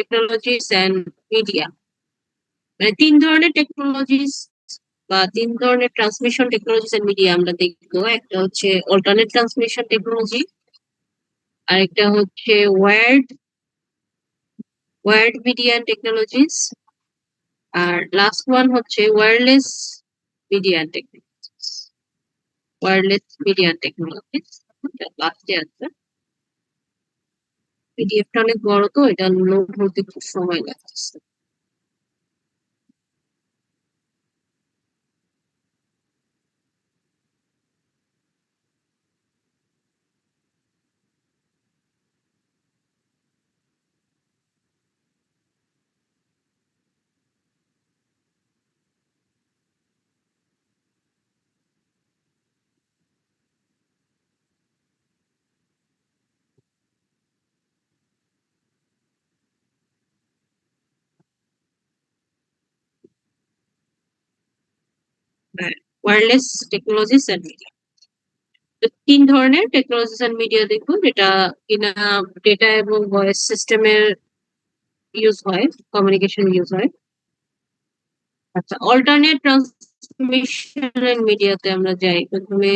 Technologies and media, মানে তিন ধরনের টেকনোলজিস বা তিন ধরনের ট্রান্সমিশন টেকনোলজিস এন্ড মিডিয়া আমরা দেখবো। একটা হচ্ছে অল্টারনেট ট্রান্সমিশন টেকনোলজি, আরেকটা হচ্ছে ওয়্যার্ড মিডিয়া টেকনোলজিস, আর লাস্ট ওয়ান হচ্ছে media technologies wireless media technologies লাস্টে আছে। পিডিএফটা অনেক বড়, তো এটা লোড হতে খুব সময় লাগছে। ওয়্যারলেস টেকনোলজিস এন্ড মিডিয়া, তিন ধরনের টেকনোলজিস এন্ড মিডিয়া দেখুন, যেটা কিনা ডেটা এবং ভয়েস সিস্টেমের ইউজ হয়, কমিউনিকেশন ইউজ হয়। আচ্ছা, অল্টারনেট ট্রান্সমিশন এন্ড মিডিয়াতে আমরা যাই। প্রথমে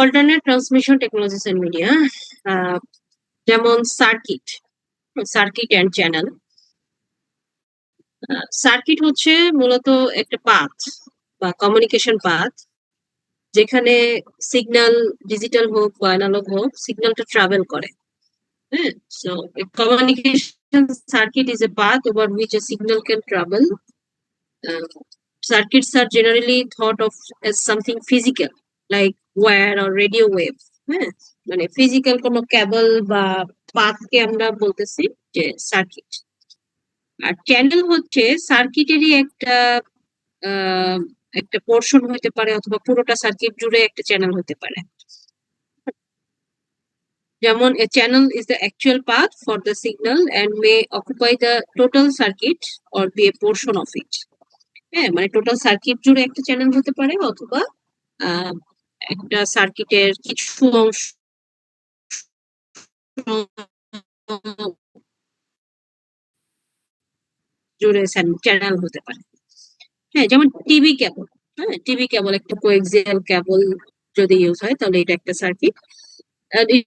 alternate transmission technologies and media, যেমন সার্কিট অ্যান্ড চ্যানেল। সার্কিট হচ্ছে মূলত একটা পাথ বা কমিউনিকেশন পাথ, যেখানে সিগন্যাল, ডিজিটাল হোক বা অ্যানালগ হোক, সিগন্যালটা ট্রাভেল করে। হ্যাঁ, so communication circuit is a path over which a signal can travel. Circuits are generally thought of as something physical, like wire or radio wave. হ্যাঁ, মানে physical কোনো কেবল বা পাথকে আমরা বলতেছি যে সার্কিট। আর চ্যানেল হচ্ছে সার্কিটেরই আহ, একটা পোর্শন হতে পারে, অথবা পুরোটা সার্কিট জুড়ে একটা চ্যানেল হতে পারে। যেমন a channel is the actual path for the signal and may occupy the total circuit or be a portion of it. হ্যাঁ, মানে টোটাল সার্কিট জুড়ে একটা চ্যানেল হতে পারে, অথবা আহ, একটা সার্কিটের কিছু অংশ জুড়ে চ্যানেল হতে পারে। হ্যাঁ, যেমন টিভি কেবল। হ্যাঁ, টিভি কেবল একটা কোএক্সিয়াল কেবল যদি ইউজ হয়, তাহলে এটা একটা circuit. And it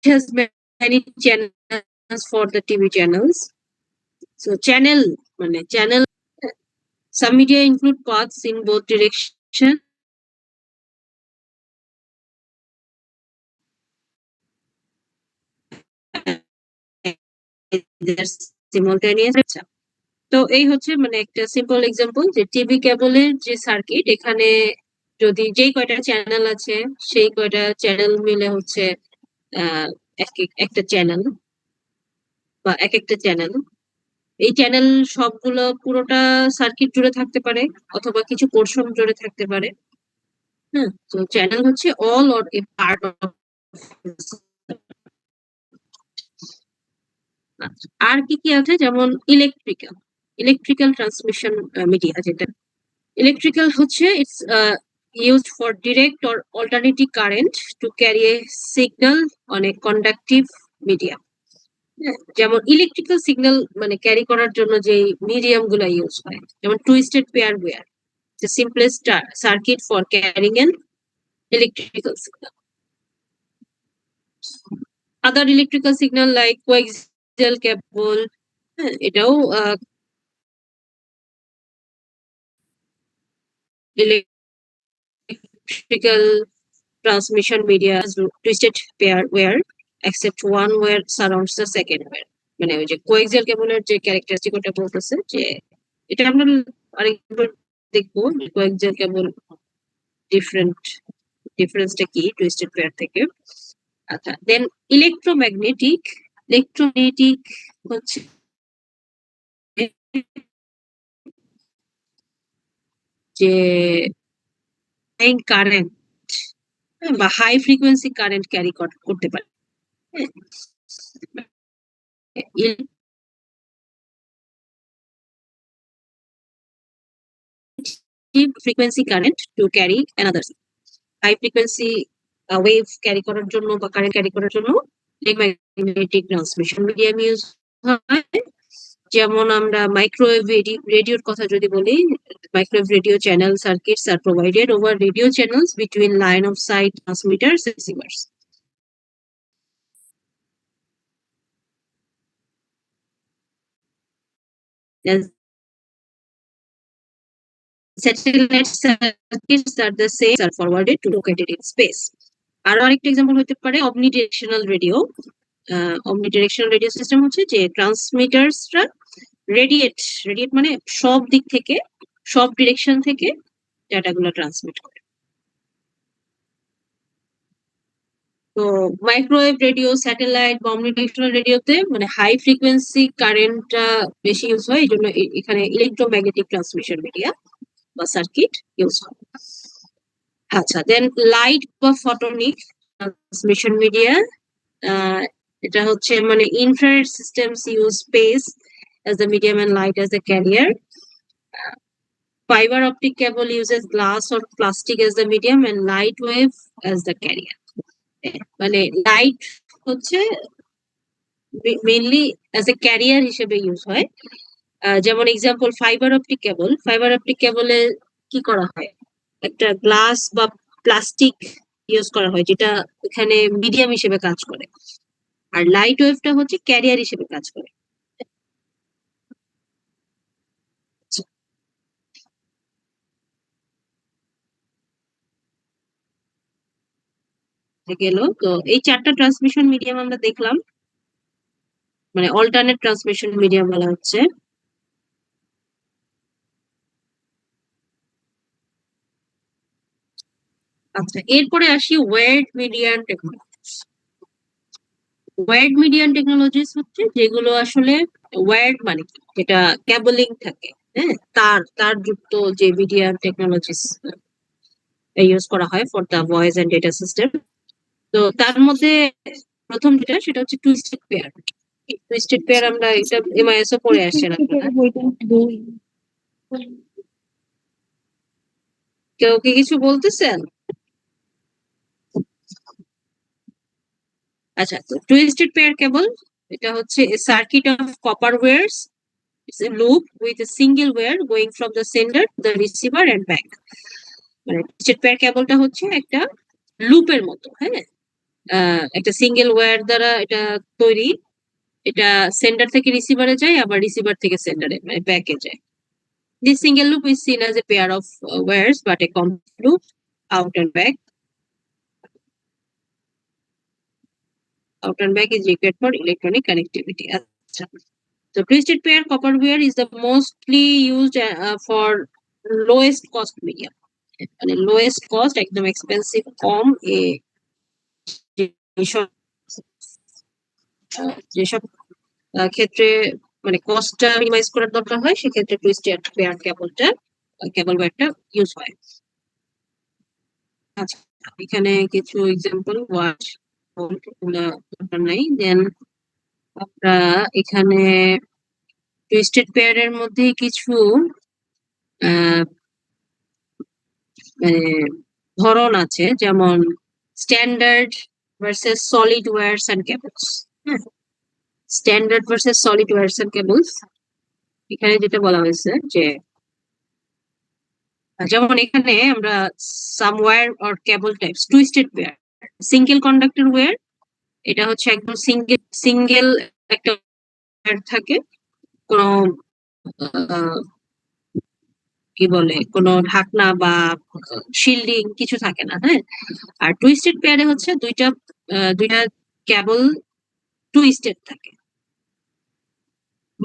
has many channels for the TV channels. So channel, some media include paths in both direction. They're simultaneous. আচ্ছা, তো এই হচ্ছে মানে একটা সিম্পল এক্সাম্পল যে টিভি কেবলের যে সার্কিট, এখানে যদি যেই কয়টা চ্যানেল আছে, সেই কয়টা চ্যানেল মিলে হচ্ছে আহ একটা চ্যানেল বা একটা চ্যানেল। এই চ্যানেল সবগুলো পুরোটা সার্কিট জুড়ে থাকতে পারে, অথবা কিছু পোর্শন জুড়ে থাকতে পারে। হ্যাঁ, তো চ্যানেল হচ্ছে all or a part of. আর কি কি আছে, যেমন ইলেকট্রিক্যাল ট্রান্সমিশন মিডিয়া, যেটা ইলেকট্রিক্যাল হচ্ছে it's used for direct or alternating current to carry a signal on a conductive medium. যেমন ইলেকট্রিক্যাল সিগন্যাল মানে ক্যারি করার জন্য যে মিডিয়াম গুলা ইউজ হয়, যেমন twisted pair wire, the simplest circuit for carrying an electrical signal. Other electrical signal like coaxial cable, এটাও electrical transmission media as twisted pair wire, except one wire surrounds the second wire. মানে ওই যে coaxial কেবলের যে characteristic ওটা বলতেছে, যে এটা আমরা আরেকবার দেখবো কোয়েক্সিয়াল কেবল ডিফারেন্ট ডিফারেন্সটা কি টুইস্টেড পেয়ার থেকে। আচ্ছা, দেন ইলেকট্রোম্যাগনেটিক হচ্ছে যে কারেন্ট বা হাই ফ্রিকোয়েন্সি কারেন্ট ক্যারি করতে পারে। frequency current to carry another high frequency wave carry করার জন্য বা কারেন্ট ক্যারি করার জন্য ইলেকট্রোম্যাগনেটিক ট্রান্সমিশন মিডিয়াম ইউজ হয়। যেমন আমরা মাইক্রোওয়েভ রেডিওর কথা যদি বলি, মাইক্রোওয়েভ রেডিও চ্যানেল সার্কিটস আর provided over radio channels between line of sight transmitters and receivers. Satellite circuits are the same are forwarded to located in space. আরো আরেকটা এক্সাম্পল হতে পারে অমনিডিরেকশনাল রেডিও। অমনিডিরেকশনাল রেডিও সিস্টেম হচ্ছে যে ট্রান্সমিটারসরা রেডিয়েট মানে সব দিক থেকে, সব ডিরেকশন থেকে ডাটাগুলো ট্রান্সমিট করে। তো মাইক্রোওয়েভ রেডিও, স্যাটেলাইট বা অমনিডিরেকশনাল রেডিওতে মানে হাই ফ্রিকোয়েন্সি কারেন্টটা বেশি ইউজ হয়, এই জন্য এখানে ইলেকট্রোম্যাগনেটিক ট্রান্সমিশন মিডিয়া বা সার্কিট ইউজ হয়। আচ্ছা, দেন লাইট বা ফটোনিক ট্রান্সমিশন মিডিয়া, এটা হচ্ছে মানে infrared systems use space as the medium and light as the carrier. Fiber optic cable uses glass or plastic as the medium and light wave as the carrier. মানে light হচ্ছে mainly as a carrier হিসেবে use হয়। যেমন example fibre optic cable. Fibre optic কেবলে কি করা হয়, একটা গ্লাস বা প্লাস্টিক ইউজ করা হয় যেটা এখানে মিডিয়াম হিসেবে কাজ করে, আর লাইট ওয়েভটা হচ্ছে ক্যারিয়ার হিসেবে কাজ করে। গেল তো এই চারটা ট্রান্সমিশন মিডিয়াম আমরা দেখলাম, মানে অল্টারনেট ট্রান্সমিশন মিডিয়াম বলা হচ্ছে। আচ্ছা, এরপরে আসি wired medium technologies. Wired medium technologies হচ্ছে যেগুলো আসলে ওয়্যার্ড মানে কি, যেটা ক্যাবলিং থাকে, হ্যাঁ, তার যুক্ত যে মিডিয়াম টেকনোলজিস ইউজ করা হয় for the voice and data system. তো তার মধ্যে প্রথম যেটা সেটা হচ্ছে টুইস্টেড পেয়ার। টুইস্টেড পেয়ার আমরা এটা এমআইএস ও পড়ে আসছেন আপনারা। কেউ কি কিছু বলতেছেন? আচ্ছা, তো টুইস্টেড পেয়ার কেবল এটা হচ্ছে a circuit of copper wires. It's a loop with a single wire going from the sender to the receiver and back. মানে টুইস্টেড পেয়ার কেবলটা হচ্ছে একটা লুপের মতো, হ্যাঁ, একটা সিঙ্গেল ওয়্যার দ্বারা এটা তৈরি। এটা সেন্ডার থেকে রিসিভারে যায়, আবার রিসিভার থেকে সেন্ডারে মানে ব্যাকে যায়। This single loop is seen as a pair of wires but a complete loop out and back. Out and back is required for electronic connectivity. আচ্ছা, so twisted pair copper wire is the mostly used for lowest cost medium. মানে lowest cost একদম expensive কম যেসব ক্ষেত্রে মানে কস্টটা minimise করার দরকার হয় সেক্ষেত্রে টুইস্টেড পেয়ার কেবল ওয়্যারটা ইউজ হয়। আচ্ছা, এখানে কিছু এক্সাম্পল ওয়াচ দরকার নাই। দেন আমরা এখানে টুইস্টেড পেয়ারের মধ্যে কিছু মানে ধরন আছে, যেমন standard versus solid wires and cables. Standard versus solid wires and cables, এখানে যেটা বলা হয়েছে যে যেমন এখানে আমরা some wire or cable types twisted pair, single conductor wire, এটা হচ্ছে একদম সিঙ্গেল একটা ওয়্যার থাকে, কোনো কি বলে কোনো ঢাকনা বা শিল্ডিং কিছু থাকে না, হ্যাঁ। আর টুইস্টেড পেয়ারে হচ্ছে দুইটা কেবল টুইস্টেড থাকে।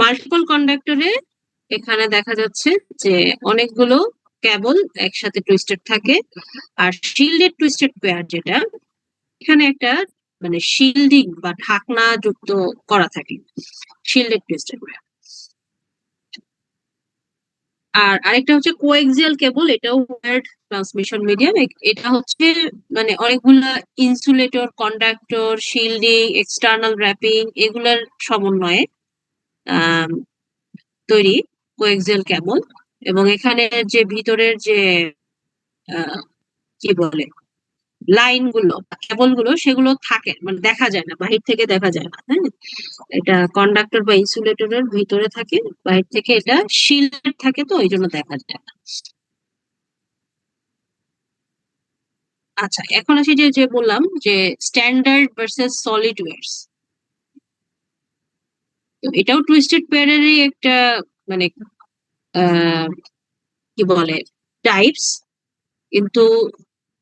মাল্টিপল কন্ডাক্টরে এখানে দেখা যাচ্ছে যে অনেকগুলো কেবল একসাথে টুইস্টেড থাকে। আর শিল্ডেড টুইস্টেড পেয়ার যেটা, এখানে একটা মানে শিল্ডিং বা ঢাকনা যুক্ত করা থাকে, শিল্ডেড টুইস্টেড পেয়ার। আর আরেকটা হচ্ছে কোএক্সিয়াল কেবল, এটাও ওয়্যারড ট্রান্সমিশন মিডিয়াম। এটা হচ্ছে মানে অনেকগুলা insulator, conductor, shielding, external wrapping এগুলার সমন্বয়ে আহ তৈরি কোএক্সিয়াল কেবল। এবং এখানে যে ভিতরের যে আহ, কি বলে লাইন গুলো, কেবল গুলো, সেগুলো থাকে মানে দেখা যায় না, বাহির থেকে দেখা যায় না। হ্যাঁ, এটা কন্ডাক্টর বা ইনসুলেটরের ভিতরে থাকে, বাহির থেকে এটা শিল্ড থাকে, তো ওই জন্য দেখা যায় না। আচ্ছা, এখন আসি যে যে বললাম যে স্ট্যান্ডার্ড ভার্সেস সলিড ওয়্যারস। তো এটাও টুইস্টেড পেয়ারেরই একটা মানে আহ কি বলে টাইপস, কিন্তু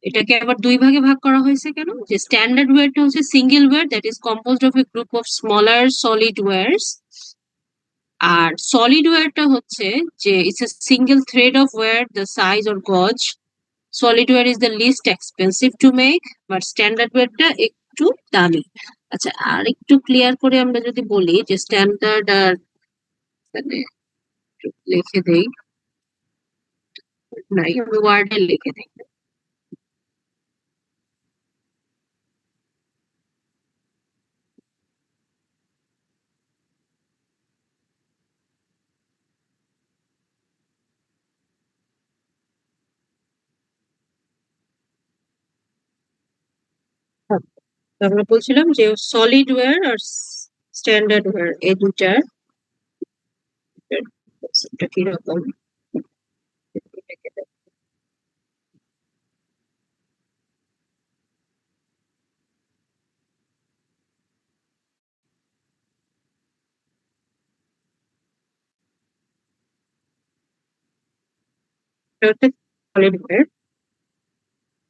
এটাকে আবার দুই ভাগে ভাগ করা হয়েছে কেন? যে স্ট্যান্ডার্ড ওয়্যারটা হচ্ছে single wire that is composed of a group of smaller solid wires. আর সলিড ওয়্যারটা হচ্ছে যে it's a single thread of wire the size or gauge. Solid wire is the least expensive to make, but standard ওয়্যারটা একটু দামি। আচ্ছা, আর একটু clear করে আমরা যদি বলি যে স্ট্যান্ডার্ড আর মানে একটু লিখে দেই, নাই আমি ওয়ার্ডে লিখে দিই। তো আমরা বলছিলাম যে সলিড ওয়্যার আর স্ট্যান্ডার্ড ওয়্যার এই দুটার এটা কিরকম। এটা হচ্ছে সলিড ওয়্যার,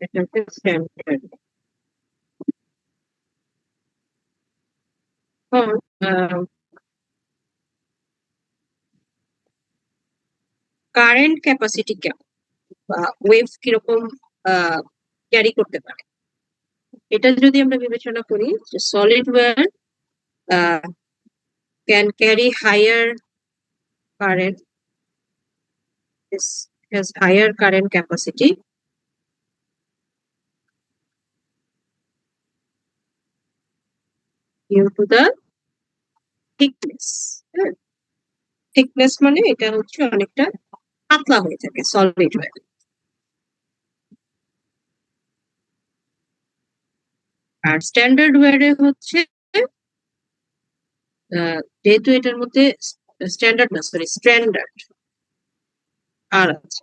এটা হচ্ছে স্ট্যান্ডার্ড। কারেন্ট ক্যাপাসিটি কেমন বা ওয়েভ কিরকম ক্যারি করতে পারে, এটা যদি আমরা বিবেচনা করি যে solid wire can carry higher current, has higher current capacity due to the thickness। Thickness মানে এটা হচ্ছে অনেকটা পাতলা হয়ে থাকে সলিড ওয়্যার। আর স্ট্যান্ডার্ড ওয়্যারে হচ্ছে যেহেতু এটার মধ্যে স্ট্যান্ডার্ড না, সরি স্ট্যান্ডার্ড আর আছে,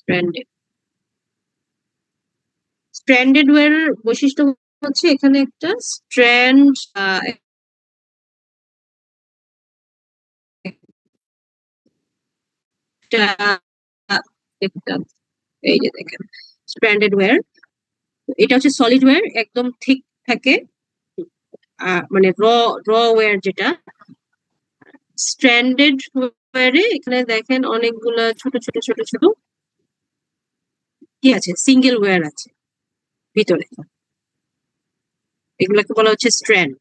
স্ট্যান্ডার্ড স্ট্যান্ডার্ড ওয়্যারের বৈশিষ্ট্য হচ্ছে এখানে একটা স্ট্র্যান্ড, একটা একটা এই যে দেখেন স্ট্যান্ডার্ড ওয়্যার, এটা হচ্ছে সলিড ওয়্যার একদম ঠিক থাকে, মানে র ওয়্যার যেটা। স্ট্র্যান্ডেড ওয়্যারে এখানে দেখেন অনেকগুলা ছোট ছোট ছোট ছোট কি আছে, সিঙ্গেল ওয়্যার আছে ভিতরে, এগুলাকে বলা হচ্ছে স্ট্র্যান্ড।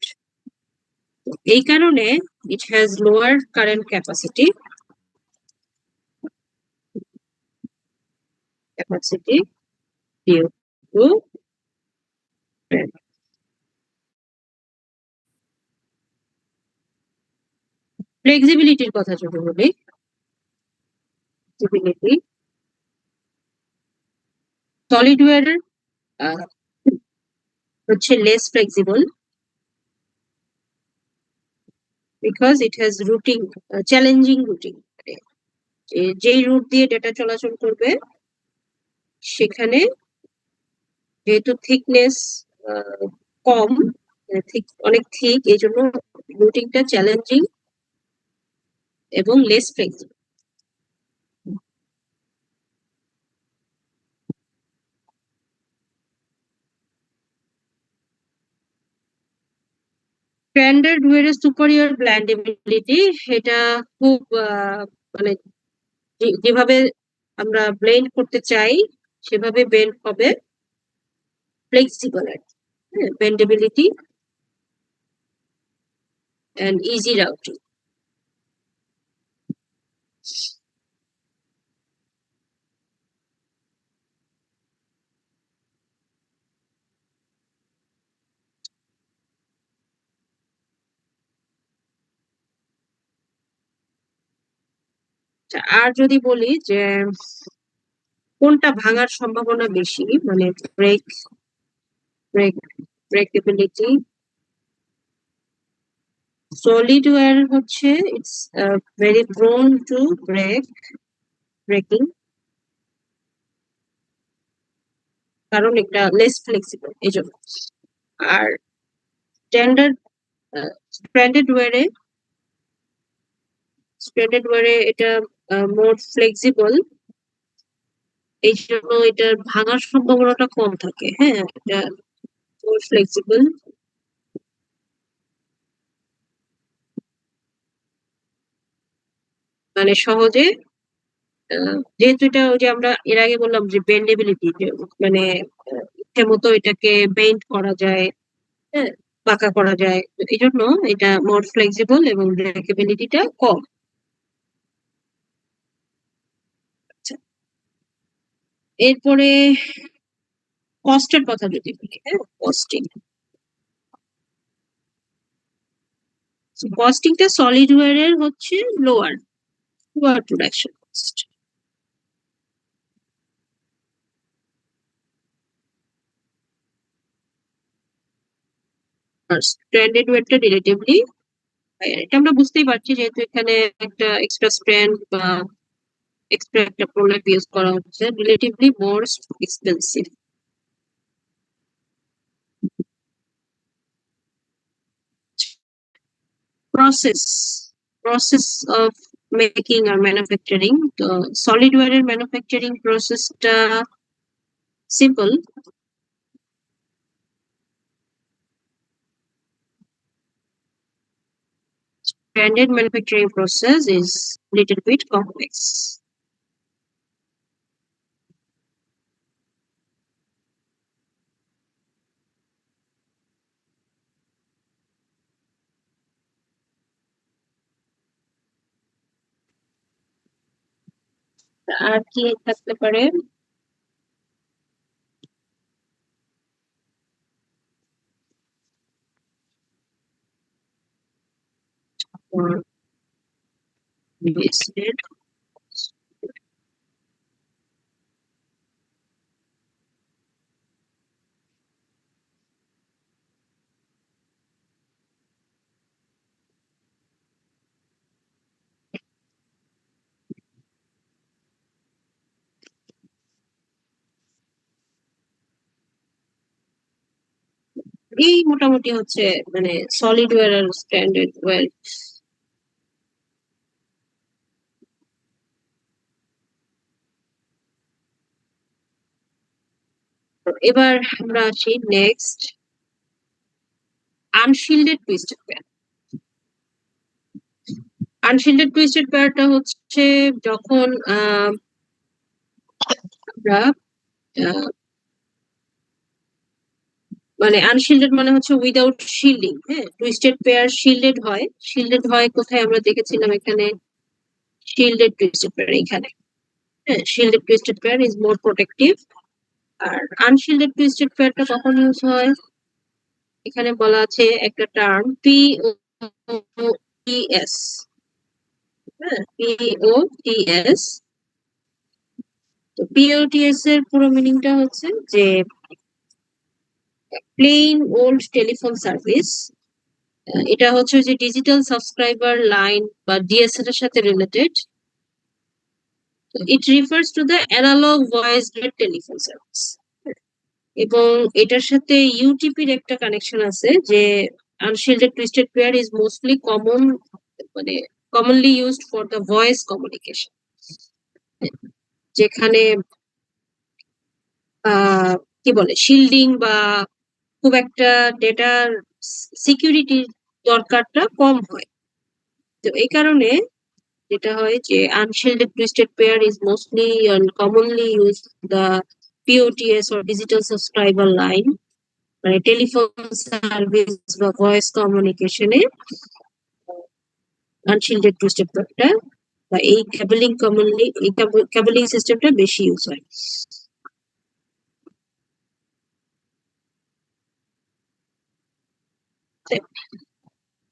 এই কারণে it has lower current capacity, capacity due to ফ্লেক্সিবিলিটির কথা যদি বলি, ফ্লেক্সিবিলিটি সলিড ওয়্যার হচ্ছে less flexible because it has routing, challenging routing. যেই রুট দিয়ে ডেটা চলাচল করবে সেখানে যেহেতু থিকনেস কম, অনেক থিক, এই জন্য রুটিংটা চ্যালেঞ্জিং এবং লেস ফ্লেক্সিবল। স্ট্যান্ডার্ড ওয়্যারের সুপারিয়র ব্লেন্ডেবিলিটি, এটা খুব মানে যেভাবে আমরা ব্লেন্ড করতে চাই সেভাবে ব্লেন্ড হবে, ফ্লেক্সিবল আর কি। হ্যাঁ, বেন্ডেবিলিটি and easy routing. আর যদি বলি যে কোনটা ভাঙার সম্ভাবনা বেশি, মানে ব্রেক ব্রেক ব্রেকেবিলিটি, সলিড ওয়্যার হচ্ছে it's very prone two breaking, কারণ এটা লেস ফ্লেক্সিবল এই জন্য। আর স্ট্যান্ডার্ড স্ট্যান্ডার্ড ওয়্যারে এটা মোর ফ্লেক্সিবল, এই জন্য এটার ভাঙার সম্ভাবনাটা কম থাকে। হ্যাঁ, এটা মোর ফ্লেক্সিবল, মানে সহজে যেহেতু এটা ওই যে আমরা এর আগে বললাম যে বেন্ডেবিলিটি, মানে ইচ্ছে মতো এটাকে বেন্ড করা যায়, হ্যাঁ, বাঁকা করা যায়, তো এই জন্য এটা মোর ফ্লেক্সিবল এবং ব্রেকেবিলিটিটা কম। আচ্ছা, এরপরে কস্টের কথা যদি বলি, হ্যাঁ, কস্টিংটা সলিড ওয়্যারের হচ্ছে লোয়ার লোয়ার প্রোডাকশন কস্ট, আর স্ট্যান্ডার্ড ওয়্যারটা রিলেটিভলি, এটা আমরা বুঝতেই পারছি যেহেতু এখানে একটা এক্সট্রা স্ট্র্যান্ড বা এক্সট্রা একটা প্রোডাক্ট ইউজ করা হচ্ছে, relatively more expensive. Process process of making আর ম্যানুফ্যাকচারিং, তো সলিড ওয়্যারের ম্যানুফ্যাকচারিং প্রসেসটা simple, standard manufacturing process is little bit complex. আর কি থাকতে পারে? Or wasted. এই মোটামুটি হচ্ছে মানে সলিড ওয়্যার আর স্ট্যান্ডার্ড ওয়্যার। এবার আমরা আসি next, আনশিল্ডেড twisted pair. Unshielded twisted পেয়ারটা হচ্ছে যখন আমরা মানে আনশিল্ডেড মানে হচ্ছে উইদাউট শিল্ডিং, হ্যাঁ, টুইস্টেড পেয়ার শিল্ডেড হয়। শিল্ডেড হয় কোথায় আমরা দেখেছিলাম? এখানে শিল্ডেড টুইস্টেড পেয়ার এখানে, হ্যাঁ, shielded twisted pair is more protective. আর আনশিল্ডেড টুইস্টেড পেয়ারটা কখন ইউজ হয়? এখানে বলা আছে একটা টার্ম পিওটিএস, হ্যাঁ, পিওটিএস। তো পিওটিএস এর পুরো মিনিংটা হচ্ছে যে প্লেন ওল্ড টেলিফোন সার্ভিস। এটা হচ্ছে যে ডিজিটাল সাবস্ক্রাইবার লাইন বা ডিএসএল এর সাথে related. It refers to the analogue voice telephone service, এবং এটার সাথে ইউটিপির একটা কানেকশন আছে যে unshielded twisted pair is mostly common, মানে commonly used for the voice communication, যেখানে কি বলে শিল্ডিং বা খুব একটা ডেটার সিকিউরিটির দরকারটা কম হয়। তো এই কারণে যেটা হয় যে unshielded twisted pair is mostly commonly use the POTS or digital subscriber line, মানে টেলিফোন সার্ভিস বা ভয়েস কমিউনিকেশনে আনশিল্ডেড টুইস্টেড পেয়ারটা বা এই ক্যাবলিং কমনলি এই ক্যাবলিং সিস্টেমটা বেশি ইউজ হয়।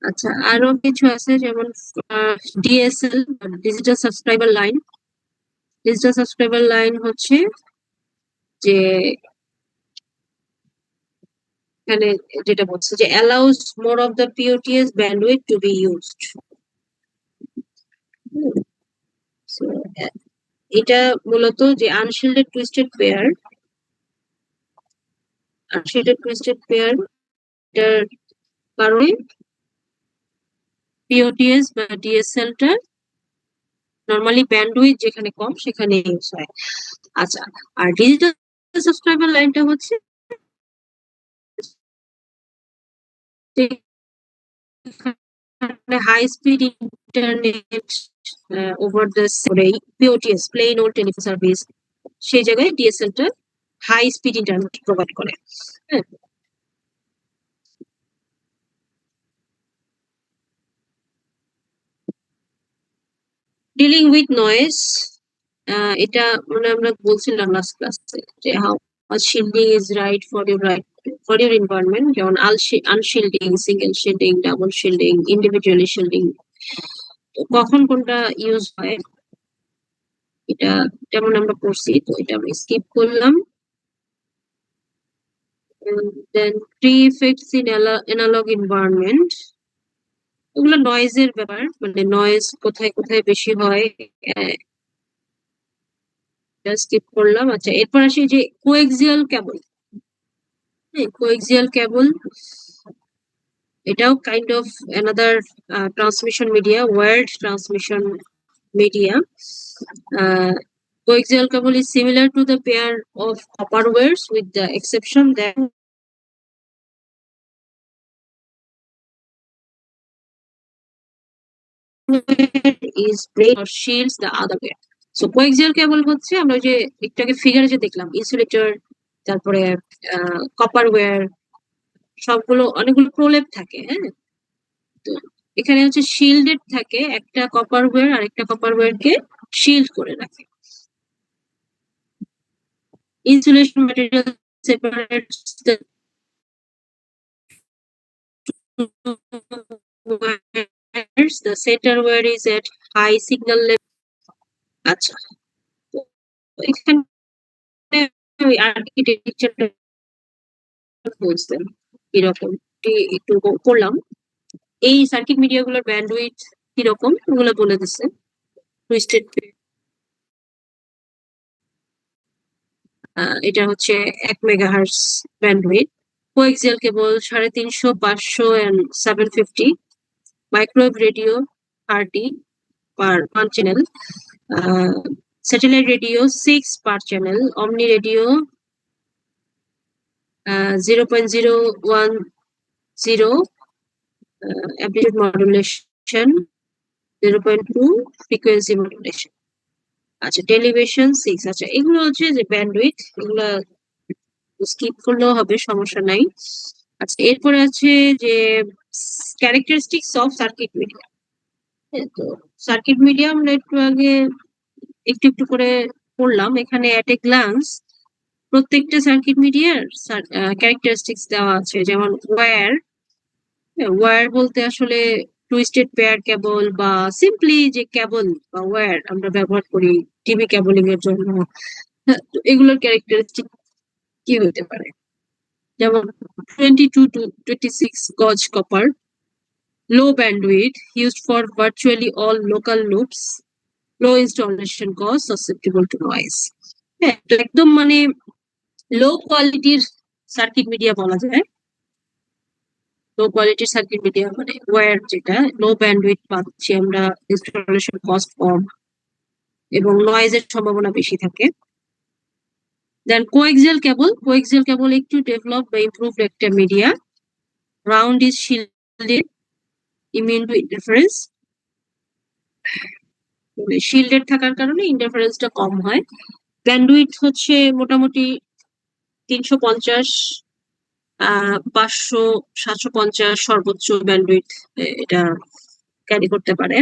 আচ্ছা, আরো কিছু আছে যেমন DSL, digital subscriber line. Digital subscriber line হচ্ছে যে এখানে যেটা বলছে যে allows more of the POTS bandwidth to be used. So, এটা মূলত যে unshielded twisted pair, unshielded twisted pair এটার কারণে পিওটিএস বা ডিএসএল টা নরমালি ব্যান্ডউইথ যেখানে কম সেখানে ইউজ হয়। আচ্ছা, আর ডিজিটাল সাবস্ক্রাইবার লাইনটা হচ্ছে high speed internet over the POTS plain old telephone service, সেই জায়গায় ডিএসএল টা হাই স্পিড ইন্টারনেট প্রোভাইড করে। হ্যাঁ, ডিলিং উইথ নয়েজ, এটা মানে আমরা বলছিলাম লাস্ট ক্লাসে যে how shielding is right for your environment, যেমন unshielding, single shielding, double shielding, individually shielding, কখন কোনটা ইউজ হয় এটা যেমন আমরা পড়ছি, তো এটা আমি স্কিপ করলাম। Then tree effects in analogue environment, ওগুলো নয়েজের ব্যাপার, মানে নয়েজ কোথায় কোথায় বেশি হয় স্কিপ করলাম। আচ্ছা, এরপর আসি যে কোএক্সিয়াল কেবল। হ্যাঁ, কোএক্সিয়াল কেবল এটাও kind of another transmission media, wired transmission media. Coaxial cable is similar to the pair of copper wires with the exception that is braid or shields the other way. So coaxial cable হচ্ছে আমরা যে একটু আগে ফিগারে যে দেখলাম insulator, তারপরে copper wire, সবগুলো অনেকগুলো প্রলেপ থাকে। হ্যাঁ, তো এখানে হচ্ছে শিল্ডেড থাকে, একটা কপার ওয়্যার আর একটা কপার ওয়্যার কে শিল্ড করে রাখে। Insulation material separates the wires. The center wire is at high signal level. আচ্ছা, তো এখানে ওই আর্কিটেকচারটা বুঝতেন কিরকম একটু করলাম। এই সার্কিট মিডিয়া গুলোর ব্যান্ডউইথ কিরকম ওগুলো বলে দিচ্ছে। টুইস্টেড এটা হচ্ছে 1 megahertz bandwidth. Coaxial cable 350, 500 and 750। Microwave radio 30 per 1 channel, satellite radio 6 per channel, omni radio 0.010, amplitude modulation 0.2, frequency modulation। আচ্ছা, টেলিভিশন 6। আচ্ছা, এগুলো হচ্ছে যে ব্যান্ডউইথ, এগুলো স্কিপ করলেও হবে, সমস্যা নাই। আচ্ছা, এরপরে আছে যে ক্যারেক্টারিস্টিক্স অফ সার্কিট মিডিয়া। তো সার্কিট মিডিয়া আমরা একটু আগে একটু একটু করে পড়লাম। এখানে অ্যাট এ গ্লান্স প্রত্যেকটা সার্কিট মিডিয়ার ক্যারেক্টারিস্টিক্স দেওয়া আছে। যেমন ওয়্যার বলতে আসলে টুইস্টেড পেয়ার কেবল বা সিম্পলি যে কেবল বা ওয়্যার আমরা ব্যবহার করি টিভি কেবলিং এর জন্য। তো এগুলোর ক্যারেক্টারিস্টিক কি হতে পারে? যেমন 22 to 26 গজ copper, low bandwidth, used for virtually all local loops, low installation cost, susceptible to noise। হ্যাঁ, তো একদম মানে লো কোয়ালিটির সার্কিট মিডিয়া বলা যায়। লো কোয়ালিটির সার্কিট মিডিয়া মানে ওয়্যার যেটা লো ব্যান্ডউইথ পাচ্ছি আমরা, ইনস্টলেশন কস্ট কম এবং নয়েজের সম্ভাবনা বেশি থাকে। দেন কোএক্সিয়াল কেবল একটু ডেভেলপ বা ইমপ্রুভড একটা media, round is shielded, immune to interference, shielded থাকার কারণে ইন্টারফারেন্সটা কম হয়। ব্যান্ডউইথ হচ্ছে মোটামুটি 350, 500, 750 সর্বোচ্চ ব্যান্ডউইথ এটা ক্যারি করতে পারে।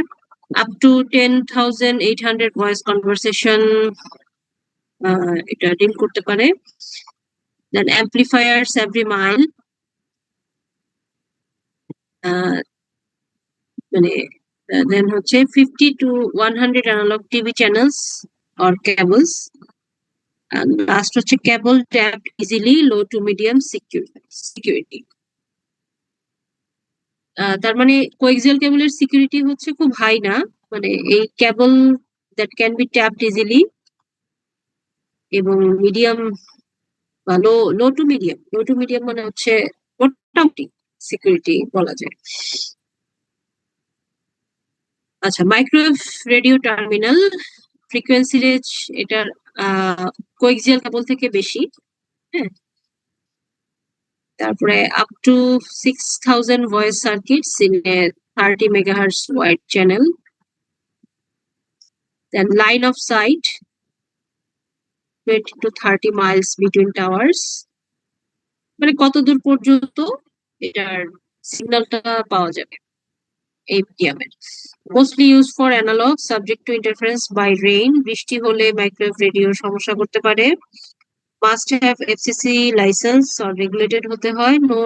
আপ টু 10,800 ভয়েস কনভারসেশন এটা ডিল করতে পারে। দেন অ্যাম্পলিফায়ার্স এভরি মাইল, মানে দেন হচ্ছে 50 to 100 analogue TV channels or cables. Last হচ্ছে cable tap easily, low to medium security. তার মানে কোএক্সিয়াল কেবলের সিকিউরিটি হচ্ছে খুব হাই না, মানে এই cable that can be tapped easily এবং মিডিয়াম বা লো টু মিডিয়াম মানে হচ্ছে মোটামুটি সিকিউরিটি বলা যায়। আচ্ছা, microwave radio terminal frequency range এটার কোএক্সিয়াল কেবল থেকে বেশি। হ্যাঁ, তারপরে up to 6,000 voice circuits in a 30 megahertz wide channel. Then line of sight 20 to 30 miles between towers, মানে কত দূর পর্যন্ত এটার সিগন্যালটা পাওয়া যাবে এই মিডিয়ামের। Mostly use for analogue, subject to interference by rain, বৃষ্টি হলে মাইক্রোওয়েভ রেডিওর সমস্যা করতে পারে। Must have FCC licence or regulated হতে হয়। No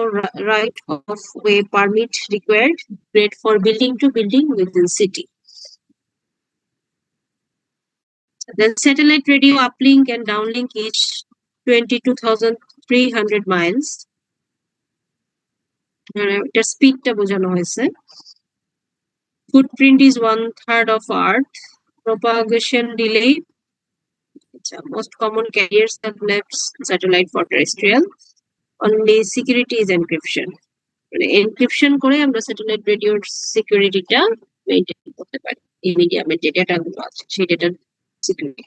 right of way permit required. Great for building to building within city. Then satellite radio uplink and downlink each 22,300 miles. এটার স্পিডটা বোঝানো হয়েছে। Footprint is 1/3 of Earth. Propagation delay. Most common carriers have left satellite for terrestrial. Only security is encryption. মানে encryption করে আমরা satellite রেডিওর সিকিউরিটিটা maintain করতে পারি, এই মিডিয়ামের যে ডেটাগুলো আছে সেই ডেটার security.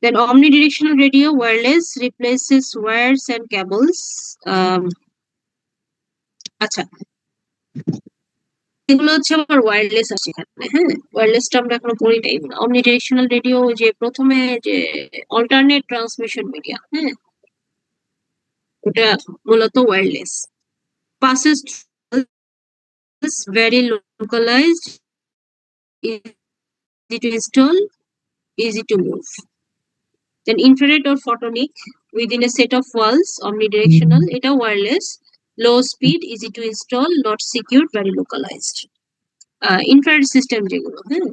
Then omnidirectional radio wireless replaces wires and cables. আচ্ছা, এগুলো হচ্ছে আমার ওয়্যারলেস আছে এখানে। হ্যাঁ, ওয়্যারলেসটা আমরা এখনো পড়ি নাই। অমনিডিরেকশনাল রেডিও যে প্রথমে যে অল্টারনেট ট্রান্সমিশন মিডিয়া, হ্যাঁ, ওটা মূলত wireless. passes very localized, easy to install, easy to move. Then infrared or photonic within a set of walls, omnidirectional, এটা wireless, low speed, easy to install, not secure, very localized. Infrared system যেগুলো, হ্যাঁ।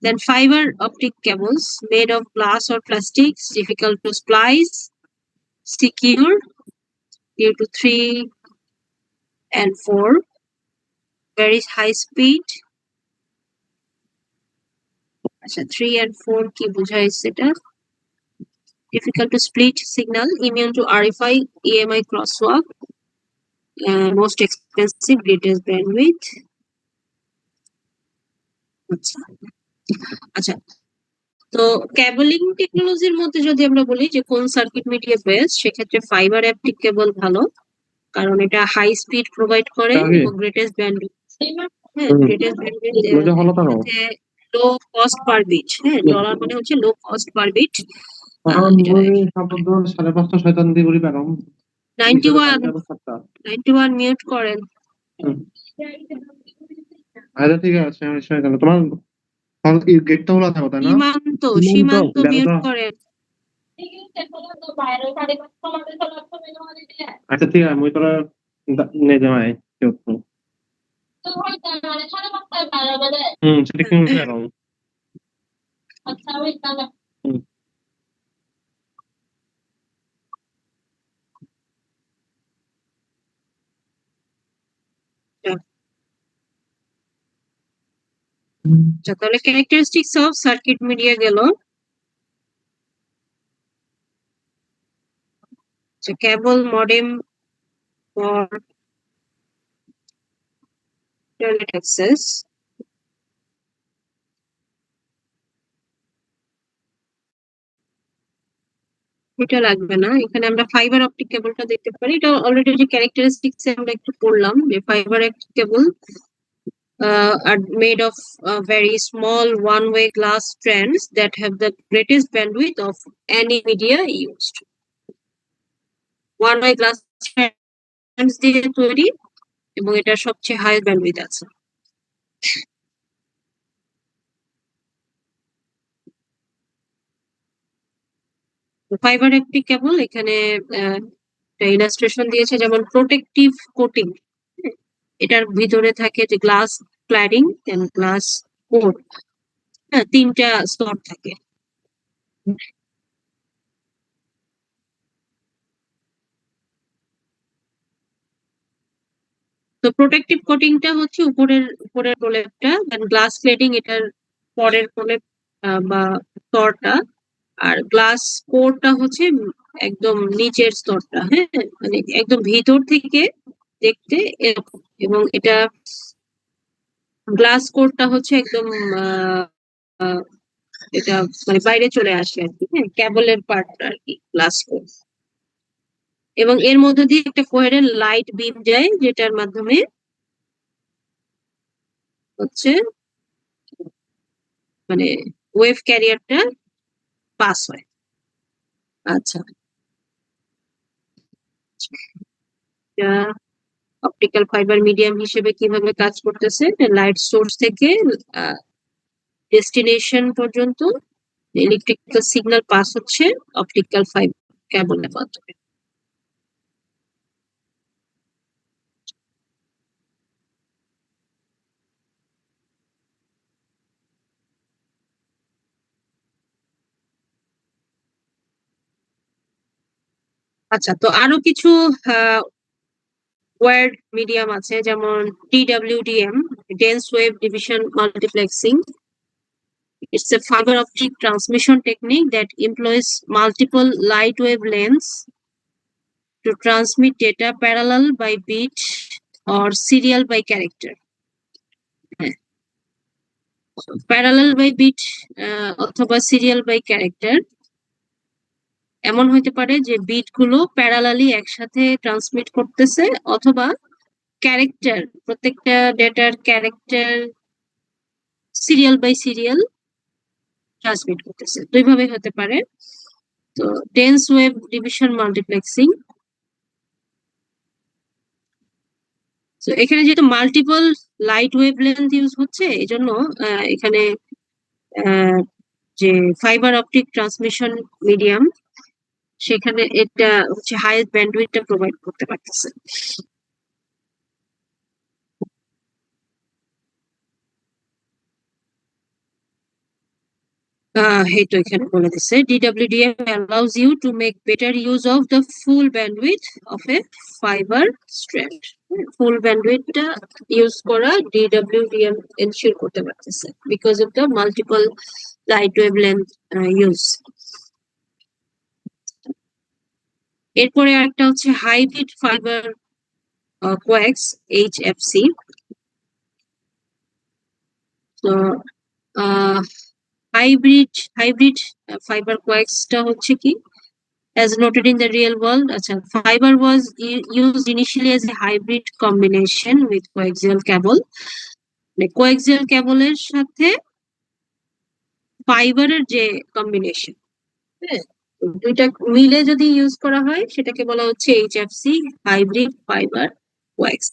Then fiber optic cables made of glass or plastics, difficult to splice, secure due to 3 and 4, very high speed. আচ্ছা, 3 and 4 কি বোঝাইছে এটা? Difficult to split signal, immune to RFI, EMI crosswalk, most expensive, greatest bandwidth. আচ্ছা, তো cabling টেকনোলজির মধ্যে যদি আমরা বলি যে কোন সার্কিট মিডিয়া বেস্ট, সেক্ষেত্রে ফাইবার অপটিক কেবল ভালো, কারণ এটা হাই স্পিড প্রোভাইড করে এবং গ্রেটেস্ট ব্যান্ডউইথ। হ্যাঁ, greatest bandwidth, low cost per bit. হ্যাঁ, ডলার মানে হচ্ছে low cost per bit. 91 mute করেন। আচ্ছা, ঠিক আছে, আমি শুনে গেল। তোমার গেটটা খোলা থাকো, তাই না? সীমান্ত মিউট করেন। আচ্ছা, ঠিক আছে, মুই তোরা নিয়ে যাই। সেটা কি মুখে এরকম? আচ্ছা, তাহলে ক্যারেক্টারিস্টিক্স অফ সার্কিট মিডিয়া গেল। কেবল মডেম ফর ইন্টারনেট অ্যাক্সেস, এটা লাগবে না। এখানে আমরা ফাইবার অপটিক কেবলটা দেখতে পারি। এটা অলরেডি যে ক্যারেক্টারিস্টিক্স আমরা একটু পড়লাম, যে fibre optic cable are made of very small one-way glass strands that have the greatest bandwidth of any media used. One-way glass strands দিয়ে তৈরি এবং এটা সবচেয়ে হাই ব্যান্ডউইথ আছে। ফাইবার অপটিক কেবল এখানে ইলাস্ট্রেশন দিয়েছে, যেমন প্রোটেক্টিভ কোটিং, এটার ভিতরে থাকে যে glass cladding and glass core, হ্যাঁ, তিনটা স্তর থাকে। তো প্রোটেক্টিভ কোটিংটা হচ্ছে উপরের উপরের প্রলেপটা, গ্লাস ক্লেডিং এটার পরের প্রলেপ বা স্তরটা, আর গ্লাস কোরটা হচ্ছে একদম নিচের স্তরটা, হ্যাঁ, মানে একদম ভিতর থেকে দেখতে এরকম। এবং এটা গ্লাস কোরটা হচ্ছে একদম আহ, আহ, এটা মানে বাইরে চলে আসে আর কি, হ্যাঁ, কেবলের পার্টটা আর কি গ্লাস কোর। এবং এর মধ্যে দিয়ে একটা কোহেরেন্ট লাইট বিম যায়, যেটার মাধ্যমে হচ্ছে মানে ওয়েভ ক্যারিয়ারটা পাস হয়। আচ্ছা, অপটিক্যাল ফাইবার মিডিয়াম হিসেবে কিভাবে কাজ করতেছে, লাইট সোর্স থেকে ডেস্টিনেশন পর্যন্ত ইলেকট্রিক্যাল সিগন্যাল পাস হচ্ছে অপটিক্যাল ফাইবার কেবলের মাধ্যমে। আচ্ছা, তো আরো কিছু ওয়্যার্ড মিডিয়াম আছে, যেমন DWDM, dense wave division multiplexing. It's a fiber optic transmission technique that employs multiple light wavelengths to transmit data parallel by bit or serial by character. Parallel by bit অথবা serial by character, এমন হইতে পারে যে bit গুলো parallelly একসাথে transmit করতেছে, অথবা character, প্রত্যেকটা ডেটার character serial by serial transmit করতেছে, দুইভাবে হতে পারে। তো ডেন্স ওয়েভ ডিভিশন মাল্টিপ্লেক্সিং, তো এখানে যেহেতু মাল্টিপল লাইট ওয়েভলেন্থ ইউজ হচ্ছে, এই জন্য এখানে আহ, যে ফাইবার অপটিক ট্রান্সমিশন মিডিয়াম, সেখানে এটা হচ্ছে হাইয়েস্ট ব্যান্ডউইথটা প্রোভাইড করতে পারতেছে। এই তো এখানে বলে দিচ্ছে, DWDM allows you to make better use of the full bandwidth of a fiber strand. Full ব্যান্ডউইথটা ইউজ করা DWDM এনশিওর করতে পারতেছে because of the multiple light wavelength use. এরপরে একটা হচ্ছে হাইব্রিড ফাইবার কোয়াক্স, HFC। তো হাইব্রিড ফাইবার কোয়াক্সটা হচ্ছে কি, as noted in the real world, acha, fiber was used initially as a hybrid combination with coaxial cable. মানে coaxial কেবলের সাথে ফাইবারের যে কম্বিনেশন, হ্যাঁ, দুইটা মিলে যদি ইউজ করা হয় সেটাকে বলা হচ্ছে HFC, hybrid fibre কোয়াক্স।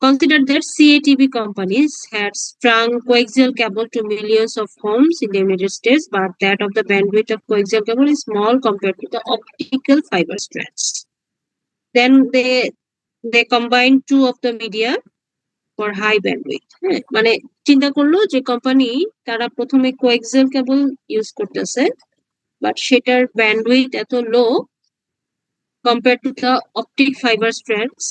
Consider that CATV companies had strung coaxial cable to millions of homes in the United States, but that of the bandwidth of coaxial cable is small compared to the optical fiber strands. Then they combined two of the media for high bandwidth. হ্যাঁ, মানে চিন্তা করলো যে company, তারা প্রথমে coaxial cable use করতেছে, but সেটার bandwidth এত low compare to the optic fibre strands,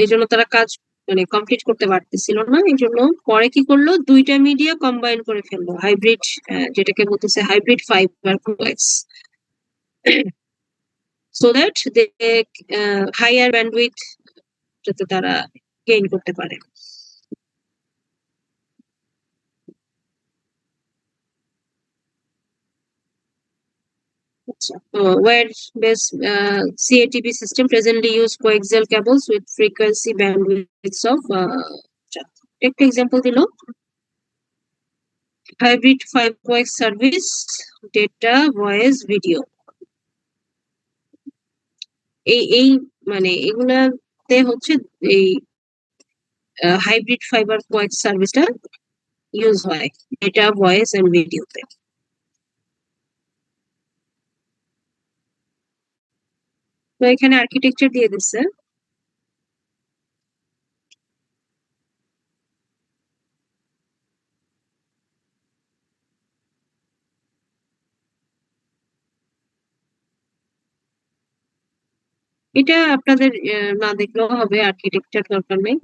এই জন্য তারা কাজ মানে কমপ্লিট করতে পারতেছিল না। এই জন্য পরে কি করলো, দুইটা মিডিয়া কম্বাইন করে ফেললো, হাইব্রিড, যেটাকে বলতেছে hybrid fibre coax, so that they higher bandwidth যাতে তারা গেইন করতে পারে। Wire-based CATV system presently use coaxial cables with frequency bandwidths of একটা এক্সাম্পল দিল, hybrid five কোয়াক্স service, data, voice, video. এই এই মানে এগুলাতে হচ্ছে এই হাইব্রিড ফাইবার কোয়াক্স সার্ভিসটা ইউজ হয় ডেটা ভয়েস এন্ড ভিডিওতে। তো এখানে আর্কিটেকচার দিয়ে দিচ্ছে। এটা আপনাদের না দেখলেও হবে, আর্কিটেকচার দরকার নেই।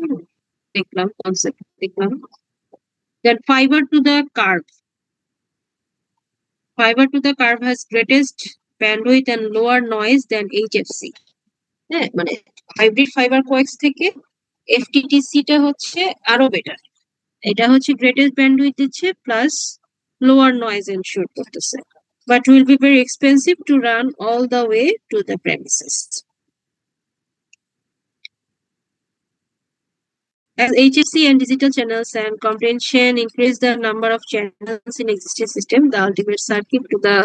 দেখলাম কনসেপ্ট দেখলাম। That fiber to the curve. Fiber to the curve has greatest bandwidth and lower noise than HFC. হ্যাঁ, মানে হাইব্রিড ফাইবার কোয়েক্স থেকে এফটিটিসি টা হচ্ছে আরো বেটার। এটা হচ্ছে গ্রেটেস্ট ব্যান্ডউইথ দিচ্ছে প্লাস লোয়ার নয়েজ এনশিওর করতেছে, but will be very expensive to run all the way to the premises. As HFC and digital channels and comprehension increase the number of channels in existing system, the ultimate circuit to the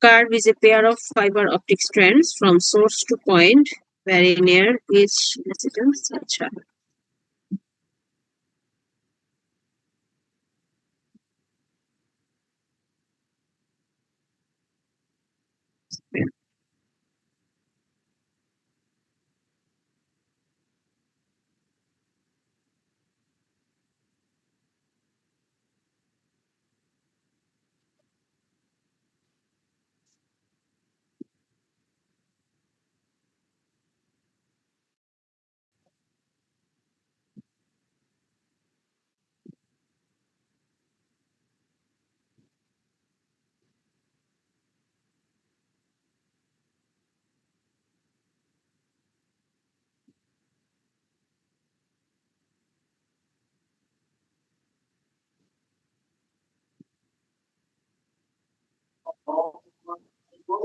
curve is a pair of fiber optic strands from source to point, very near each residence. আচ্ছা,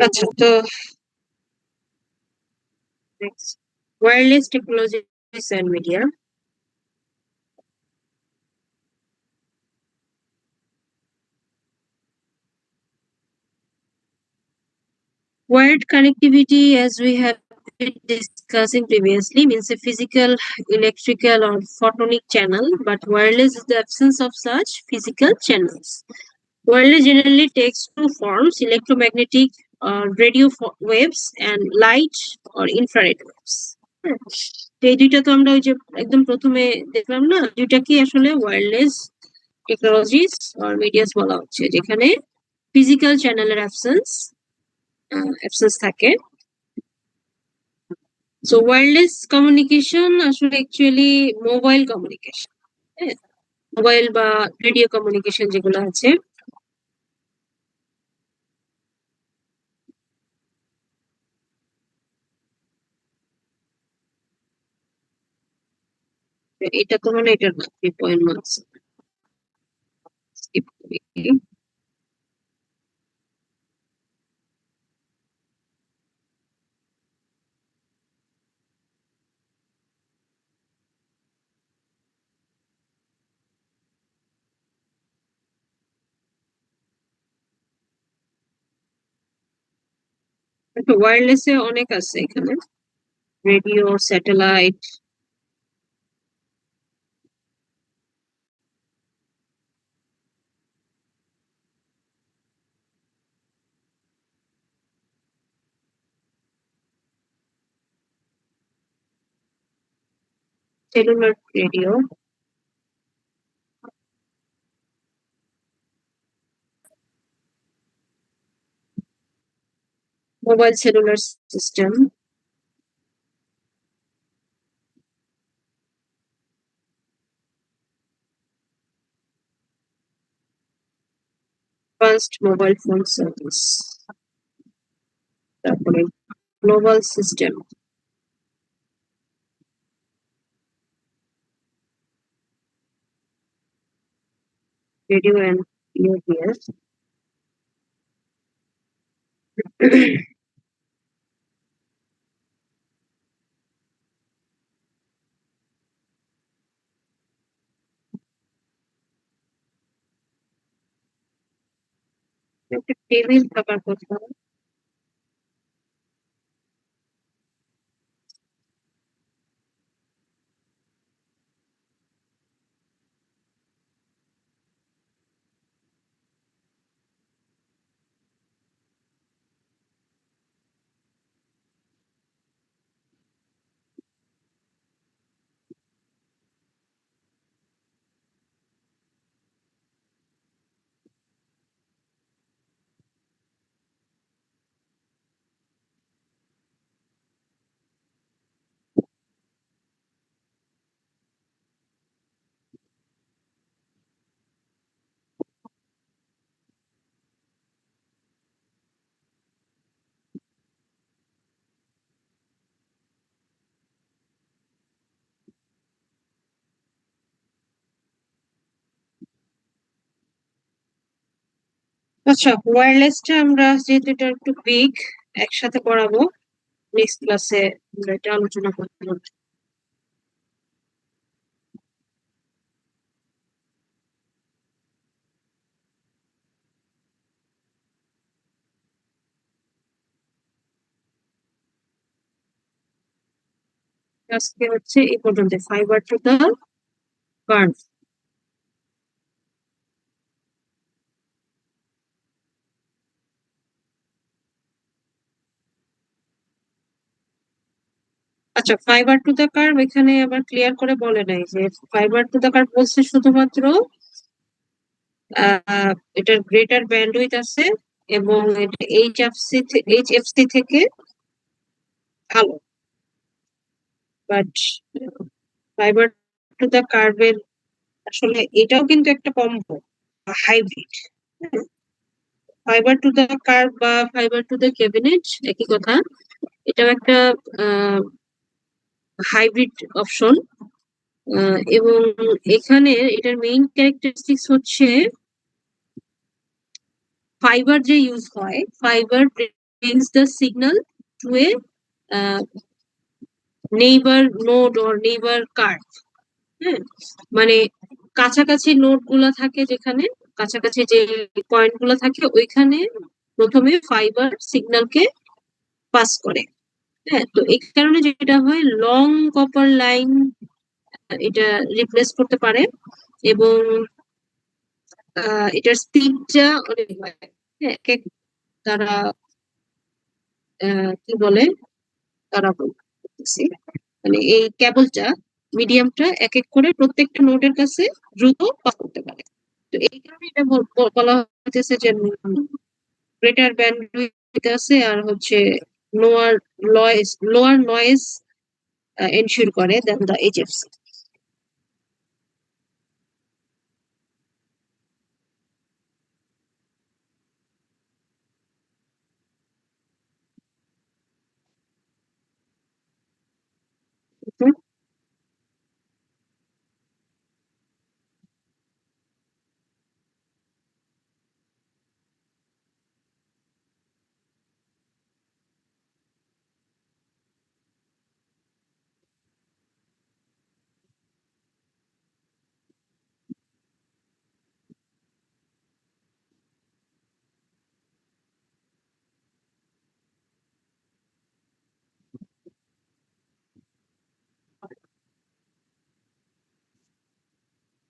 আচ্ছা, তো next. Wireless technologies and media. Wired connectivity, as we have been discussing previously, means a physical, electrical, or photonic channel, but wireless is the absence of such physical channels. Wireless generally takes two forms: electromagnetic radio waves and light or infrared waves. হ্যাঁ, তো এই দুইটা তো আমরা ওই যে একদম প্রথমে দেখলাম না, দুইটা কি আসলে ওয়্যারলেস টেকনোলজিস আর মিডিয়াস বলা হচ্ছে, যেখানে ফিজিক্যাল চ্যানেলের অ্যাবসেন্স থাকে। সো ওয়্যারলেস কমিউনিকেশন আসলে অ্যাকচুয়ালি মোবাইল কমিউনিকেশন, হ্যাঁ, মোবাইল বা রেডিও কমিউনিকেশন যেগুলো আছে। এটা তো মানে এটা না, 3.1 স্কিপ করি। ওয়্যারলেসে অনেক আছে এখানে, radio, satellite, cellular radio, mobile cellular system, first mobile phone service, তারপরে global system, radio and UPS, একটা টেবিল থাকার কথা। আচ্ছা, ওয়্যারলেসটা আমরা যেহেতু এটা একটু বিগ, একসাথে পড়াবো, নেক্সট ক্লাসে আমরা এটা আলোচনা করবো। আজকে হচ্ছে এই পর্যন্ত, ফাইবার টু দা কার্ভ। আচ্ছা, ফাইবার টু দা কার্ভ এখানে আবার ক্লিয়ার করে বলে নাই যে ফাইবার টু দা কার্ভ বলছে শুধুমাত্র এটার গ্রেটার ব্যান্ডউইথ আছে এবং এটা এইচএফসি থেকে ভালো, বাট ফাইবার টু দা কার্ভের আসলে এটাও কিন্তু একটা combo, hybrid. Fibre to the curb বা ফাইবার টু দা ক্যাবিনেট একই কথা, এটাও একটা হাইব্রিড অপশন। এবং এখানে এটার মেইন ক্যারেক্টারিস্টিক্স হচ্ছে ফাইবার যে ইউজ হয়, fibre brings the signal to a neighbour node or neighbour curb. হ্যাঁ, মানে কাছাকাছি নোড গুলা থাকে, যেখানে কাছাকাছি যে পয়েন্ট গুলা থাকে ওইখানে প্রথমে ফাইবার সিগন্যালকে পাস করে। হ্যাঁ, তো এই কারণে যেটা হয়, লং কপার লাইন এটা রিপ্লেস করতে পারে এবং এটার স্পিডটা অনেক হয়। হ্যাঁ, তারা কি বলে, তারা বলতেছি, মানে এই কেবলটা, মিডিয়ামটা এক এক করে প্রত্যেকটা নোডের কাছে দ্রুত পাস করতে পারে। তো এই কারণে এটা বলা হচ্ছে যে গ্রেটার ব্যান্ডউইথ আছে আর হচ্ছে লোয়ার লোয়ার নয়েজ এনশিওর করে দেন দা এইচএফসি।